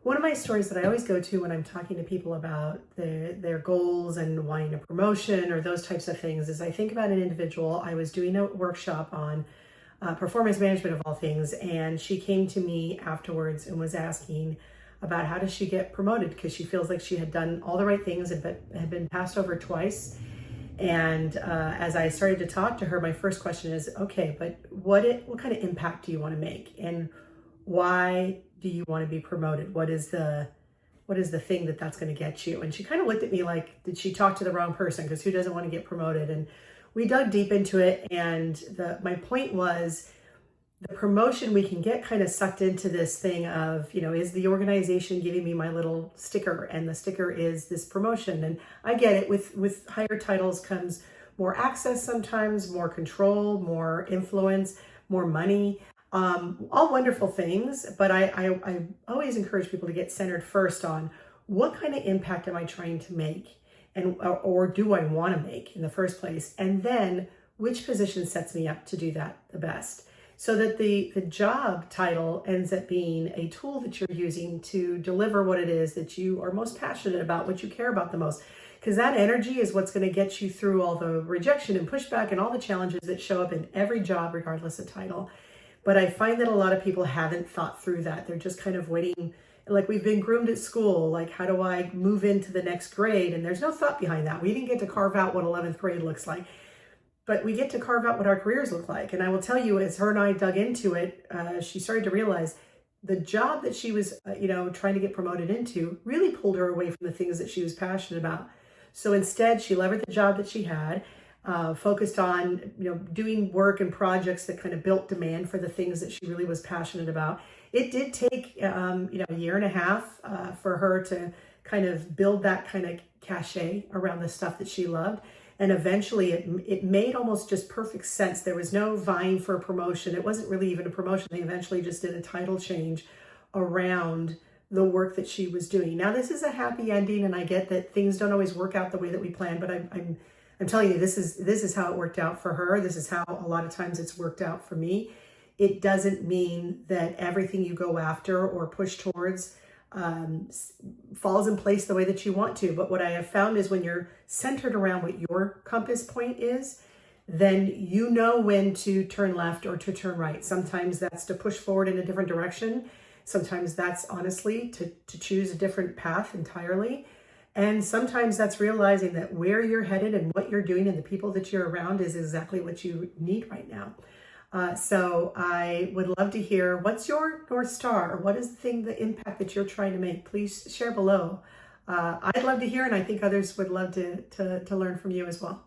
One of my stories that I always go to when I'm talking to people about their goals and wanting a promotion or those types of things is I think about an individual. I was doing a workshop on performance management of all things, and she came to me afterwards and was asking about how does she get promoted because she feels like she had done all the right things but had been passed over twice. And as I started to talk to her, my first question is, okay, but what kind of impact do you want to make, and why do you want to be promoted? What is the thing that's going to get you? And she kind of looked at me like, did she talk to the wrong person? Because who doesn't want to get promoted? And we dug deep into it. And my point was, the promotion, we can get kind of sucked into this thing of, is the organization giving me my little sticker? And the sticker is this promotion. And I get it. With higher titles comes more access, sometimes more control, more influence, more money. All wonderful things, but I always encourage people to get centered first on what kind of impact am I trying to make, and or do I want to make in the first place, and then which position sets me up to do that the best, so that the job title ends up being a tool that you're using to deliver what it is that you are most passionate about, what you care about the most, because that energy is what's going to get you through all the rejection and pushback and all the challenges that show up in every job, regardless of title. But I find that a lot of people haven't thought through that. They're just kind of waiting, like we've been groomed at school, like how do I move into the next grade? And there's no thought behind that. We didn't get to carve out what 11th grade looks like, but we get to carve out what our careers look like. And I will tell you, as her and I dug into it, she started to realize the job that she was, trying to get promoted into really pulled her away from the things that she was passionate about. So instead, she levered the job that she had, focused on, doing work and projects that kind of built demand for the things that she really was passionate about. It did take, a year and a half for her to kind of build that kind of cachet around the stuff that she loved. And eventually it made almost just perfect sense. There was no vying for a promotion. It wasn't really even a promotion. They eventually just did a title change around the work that she was doing. Now, this is a happy ending, and I get that things don't always work out the way that we plan, but I'm telling you, this is how it worked out for her. This is how a lot of times it's worked out for me. It doesn't mean that everything you go after or push towards falls in place the way that you want to. But what I have found is when you're centered around what your compass point is, then you know when to turn left or to turn right. Sometimes that's to push forward in a different direction. Sometimes that's honestly to choose a different path entirely. And sometimes that's realizing that where you're headed and what you're doing and the people that you're around is exactly what you need right now. So I would love to hear, what's your North Star? What is the impact that you're trying to make? Please share below. I'd love to hear, and I think others would love to learn from you as well.